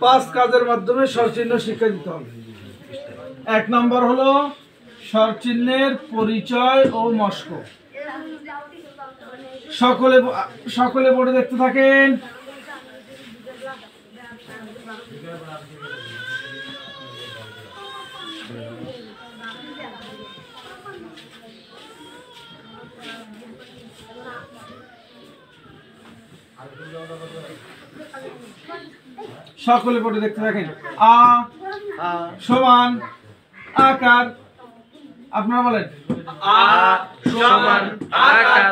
5 কাজের মাধ্যমে স্বরচিহ্ন শিক্ষা দিতে হবে। 1 নম্বর হলো স্বরচিহ্নের পরিচয় ও মস্ক। সকলে বোর্ডে দেখতে থাকেন। সকলে বোর্ডে দেখতে থাকেন। আ সমান আকার, আপনারা বলেন আ সমান আকার,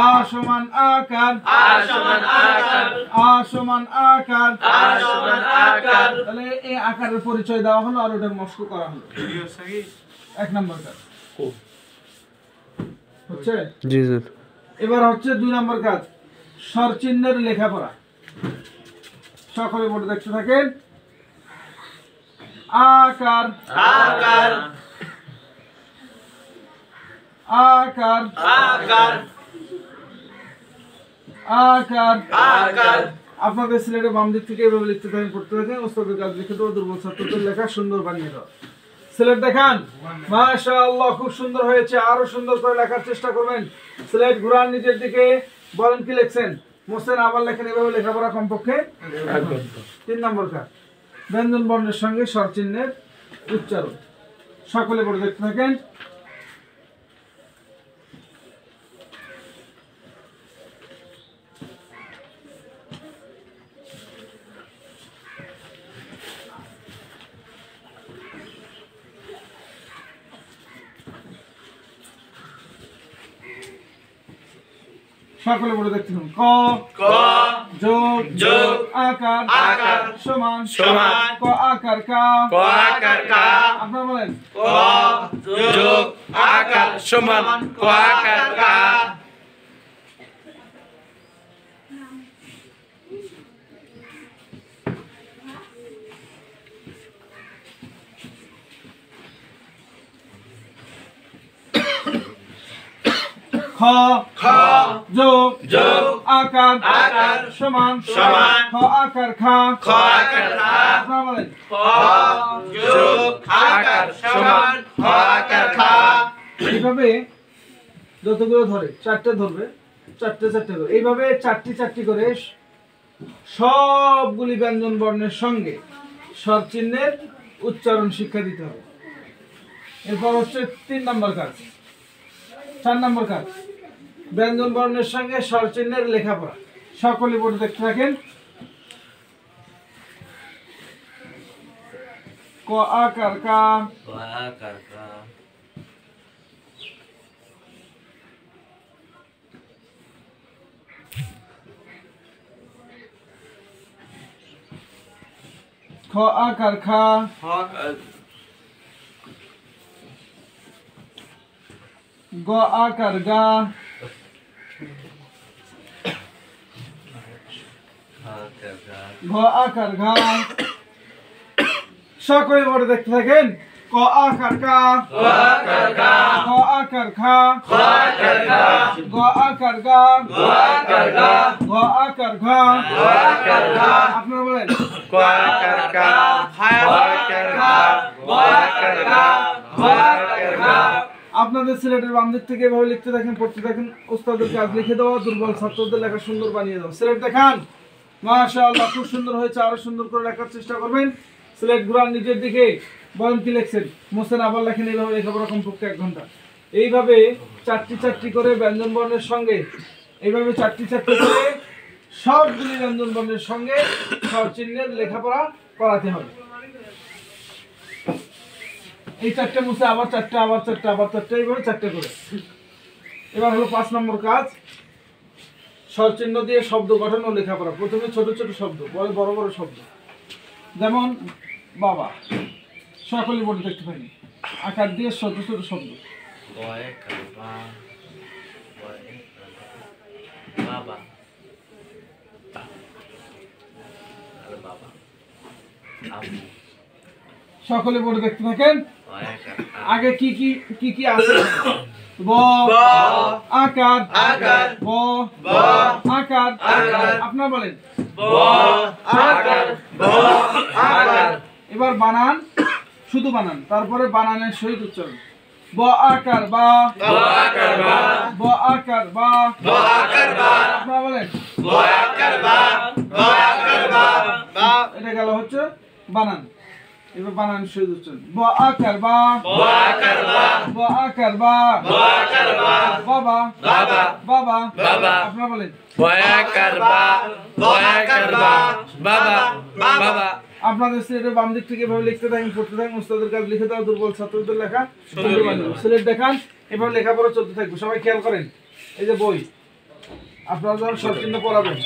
আ সমান আকার, আ সমান আকার, আ সমান আকার, আ সমান আকার। তাহলে এই আকারের পরিচয় দেওয়া হলো আর ওটার মস্ক করা হলো। 1 নম্বর কাজ হচ্ছে। জি স্যার। এবার হচ্ছে 2 নম্বর কাজ, স্বরচিহ্নের লেখাপড়া। সকলে বোর্ডে দেখতে থাকেন। আকার আকার, আকার, আকার, আকার, আকার। আপনাদের সিলেটের বাম দিক থেকে এভাবে লিখতে থাকেন, পড়তে থাকেন। ওস্তাদের কাজ লিখে দেবো, দুর্বল ছাত্রদের লেখা সুন্দর বানিয়ে দাও। সিলেট দেখান, মাশাআল্লাহ, খুব সুন্দর হয়েছে। আরো সুন্দর করে লেখার চেষ্টা করবেন। সিলেট ঘুরান নিজের দিকে, বলেন কি লিখছেন। মোসেন আবার লেখেন, এভাবে লেখাপড়া কমপক্ষে 3 নম্বর কাজ, ব্যঞ্জন বর্ণের সঙ্গে স্বরচিহ্নের উচ্চারণ। সকলে পড়ে দেখতে থাকেন। সকলে বলে দেখতে থাকুন। ক ক যোগ যোগ আকার আকার সমান সমান ক আকার কা, ক আকার কা, আপনারা বলেন ক যোগ আকার সমান ক আকার কা। খ খ যোগ যোগ আকার আকার সমান সমান খ আকার খা, খ আকার খা, আপনারা বলেন খ যোগ আকার সমান খ আকার খা। এইভাবে যতগুলো ধরে 4টে ধরবে, 4টে করে এইভাবে 4টি করে সবগুলি ব্যঞ্জন বর্ণের সঙ্গে স্বরচিহ্নের উচ্চারণ শিক্ষা দিতে হবে। এরপর হচ্ছে 3 নম্বর কাজ। 4 নম্বর কাজ, ব্যঞ্জন বর্ণের সঙ্গে স্বরচিহ্নের লেখাপড়া। সকলে বোর্ডে দেখতে থাকেন। ক আকার কা, ক আকার কা, খ আকার খা, খ গ আকার গা, আকার কা, ঘ আকার ঘা। সকলে বলে দেখতে থাকেন। ক আকার কা, ক আকার কা, খ আকার খা, খ আকার কা, গ আকার গা, গ আকার গা, ঘ আকার ঘা, গ আকার গা, আপনারা বলেন ক আকার কা, খ আকার গা, গ আকার গা, গ আকার গা। আপনাদের সিলেটের বাম দিক থেকে এভাবে লিখতে থাকেন, পড়তে থাকেন। ওস্তাদের কাজ লিখে দেওয়া, দুর্বল ছাত্রদের লেখা সুন্দর বানিয়ে দাও। সিলেট দেখান, মাশাআল্লাহ, খুব সুন্দর হয়েছে। আরো সুন্দর করে লেখার চেষ্টা করবেন। সিলেট ঘুরান নিজের দিকে, বলেন কি লিখছেন। মোসেন আবার লেখেন, এইভাবে লেখাপড়া কমপক্ষে 1 ঘন্টা। এইভাবে 4টি করে ব্যঞ্জন বর্ণের সঙ্গে, এইভাবে 4টি করে সবগুলি ব্যঞ্জন বর্ণের সঙ্গে স্বরচিহ্নের লেখাপড়া করাতে হবে। এই 4টে মুছে আবার 4টে, আবার 4টে, আবার 4টে, এইভাবে 4টে করে। এবার হলো 5 নম্বর কাজ, স্বরচিহ্ন দিয়ে শব্দ গঠন ও লেখাপড়া। প্রথমে ছোট শব্দ, বড় বড় শব্দ, যেমন বাবা। সকলে বলে দেখতে পারি, আকার দিয়ে ছোট শব্দ। বয় কাবা, বাবা, আর বাবা, আম্মু। সকলে বলে দেখতে থাকেন। আগে কি আছে? ব আকার আকার, ব ব আকার আকার, আপনারা বলেন ব আকার, ব এবার বানান, শুধু বানান, তারপরে বানানের সহিত উচ্চারণ। ব আকার বা, ব আকার বা, ব আকার বা, ব আকার বা, আপনারা বলেন ব আকার বা, ব আকার বা, বা। এটা গেল হচ্ছে বানান। এবার বানান সহিত উচ্চারণ। ব আকার বা, ব আকার বা, ব আকার বা, ব আকার বা, বাবা, বাবা, বাবা, বাবা। আপনারা বলেন ব আকার বা, ব আকার বা, বাবা, বাবা। আপনাদের সিলেটের বাম দিক থেকে এভাবে লিখতে থাকেন, পড়তে থাকেন, উস্তাদের কাজ লিখে দাও, দুর্বল ছাত্রদের লেখা সুন্দর বানিয়ে সিলেট দেখান, এভাবে লেখাপড়া চলতে থাকবে। সবাই খেয়াল করেন, এই যে বই আপনারা যখন স্বরচিহ্ন পড়াবেন,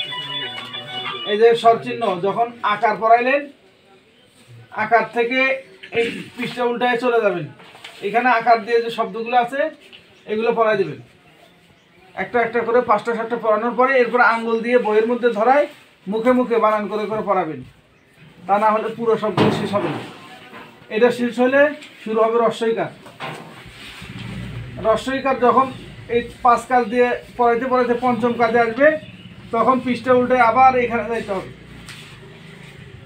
এই যে স্বরচিহ্ন যখন আকার পড়াইলেন, আকার থেকে এই পৃষ্ঠা উল্টায় চলে যাবেন, এখানে আকার দিয়ে যে শব্দগুলো আছে এগুলো পড়াই দেবেন। একটা একটা করে 5টা 7টা পড়ানোর পরে এরপর আঙ্গুল দিয়ে বইয়ের মধ্যে ধরায় মুখে মুখে বানান করে করে পড়াবেন, তা না হলে পুরো শব্দ শেষ হবে না। এটা শেষ হলে শুরু হবে রস্বইকার। রস্বইকার যখন এই 5 কাজ দিয়ে পড়াইতে পড়াইতে পঞ্চম কাজে আসবে, তখন পৃষ্ঠা উল্টে আবার এখানে যাইতে হবে।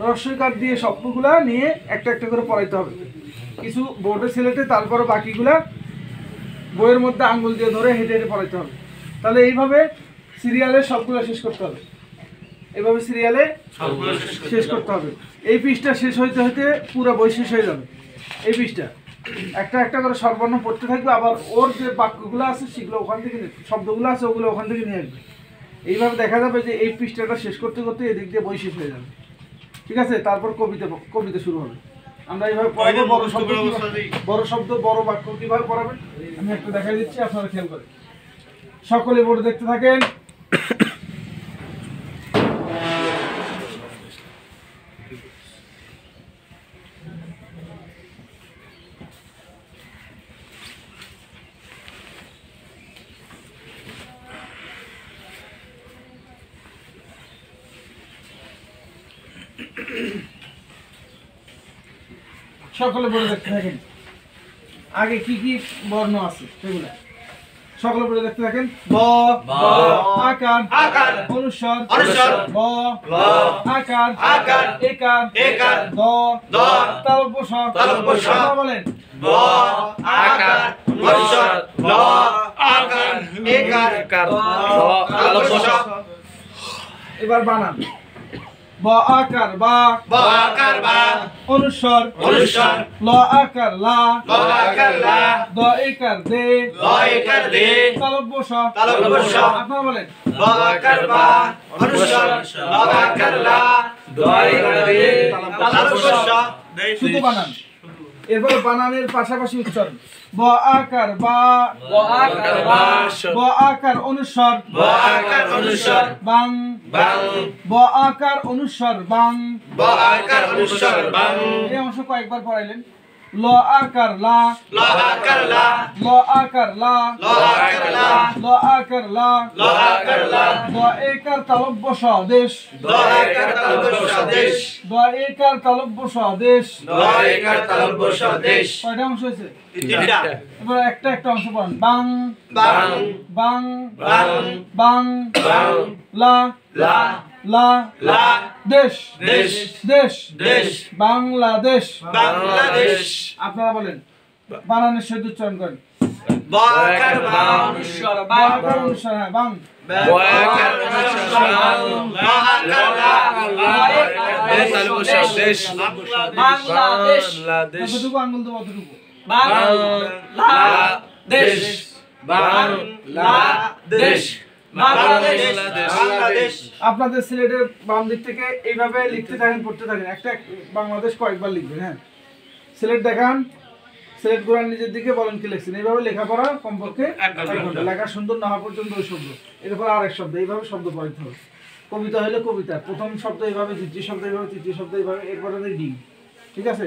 রস্বইকার দিয়ে শব্দগুলা নিয়ে একটা একটা করে পড়াইতে হবে, কিছু বোর্ডে সিলেটে, তারপরে বাকিগুলা বইয়ের মধ্যে আঙ্গুল দিয়ে ধরে হেঁটে হেঁটে পড়াইতে হবে। তাহলে এইভাবে সিরিয়ালে সবগুলো শেষ করতে হবে, এইভাবে সিরিয়ালে শেষ করতে হবে। এই পৃষ্ঠা শেষ হইতে হইতে পুরো বই শেষ হয়ে যাবে। এই পৃষ্ঠা একটা একটা করে সর্বর্ণ পড়তে থাকবে, আবার ওর যে বাক্যগুলো আছে সেগুলো ওখান থেকে শব্দগুলো আছে ওগুলো ওখান থেকে নিয়ে আসবে। এইভাবে দেখা যাবে যে এই পৃষ্ঠাটা শেষ করতে করতে এদিক দিয়ে বই শেষ হয়ে যাবে। ঠিক আছে, তারপর কবিতা শুরু হবে। আমরা এইভাবে পড়াবো। বড় শব্দ বড় বাক্য কিভাবে পড়াবেন আমি একটু দেখাই দিচ্ছি, আপনারা খেয়াল করেন। সকলে বোর্ডে দেখতে থাকেন। সকলে বলে দেখতে থাকেন আগে কি কি বর্ণ আছে সেগুলো সকলে বলে দেখতে থাকেন। ব আকার আকার অনুস্বর অনুস্বর ব আকার আকার একার একার দ দ তালব্য শ তালব্য শ বলেন। ব আকার অনুস্বর ল আকার একার দ তালব্য শ। এবার বানান। ব আকার বা, ব আকার বা, অনুস্বর অনুস্বর ল আকার লা, ল আকার লা, দ একার দে, ল একার দে, তালব্য শ তালব্য শ। আপনারা বলেন। ব আকার বা, অনুস্বর ল আকার লা, দ একার দে, তালব্য শ। শুধু বানান। এরপর বানানের পাশাপাশি উচ্চারণ। ব আকার বা, ব আকার বা, ব আকার অনুস্বর ব আকার অনুস্বর বাং, বাং, ব আকার অনুস্বর বাং। ব আকার অনুস্বর বাং, এই অংশ কয়েকবার পড়াইলেন। ল আকার লা, ল আকার লা, ল আকার লা, ল আকার লা, ল আকার লা, ল আকার লা, দ একার তালব্য শ দেশ, দ একার তালব্য শ দেশ, দ একার তালব্য শ দেশ। দ একার তালব্য শ দেশ। কয়টা অংশ হয়েছে? তিনটা। এবার একটা একটা অংশ পড়ান। বাং বাং, বাং বাং, বাং বাং, লা লা, লা লা, দেশ দেশ, দেশ দেশ, বাংলাদেশ। বাংলাদেশ। আপনারা বলেন, বানানের সহিত উচ্চারণ করেন। ব আকার বা, অনুস্বর ব আকার অনুস্বর, হ্যাঁ বাং। ব আকার অনুস্বর বাং, ল আকার লা, ল একার দে, তালব্য শ দেশ, বাংলাদেশ। যতটুকু আঙ্গুল দেবো অতটুকু। বাংলাদেশ, বাংলাদেশ, বাংলাদেশ। আপনাদের সিলেটের বাম দিক থেকে এইভাবে লিখতে থাকেন, পড়তে থাকেন। একটা বাংলাদেশ কয়েকবার লিখবেন। হ্যাঁ, সিলেট দেখান, সিলেট ঘোরান নিজের দিকে, বলেন কি লিখছেন। এইভাবে লেখাপড়া কমপক্ষে 1 ঘন্টা। লেখা সুন্দর না হওয়া পর্যন্ত ওই শব্দ, এরপর আরেক শব্দ, এইভাবে শব্দ পড়তে হবে। কবিতা হলে কবিতা প্রথম শব্দ এইভাবে, দ্বিতীয় শব্দ এইভাবে, তৃতীয় শব্দ এইভাবে, এরপরে ডিম। ঠিক আছে।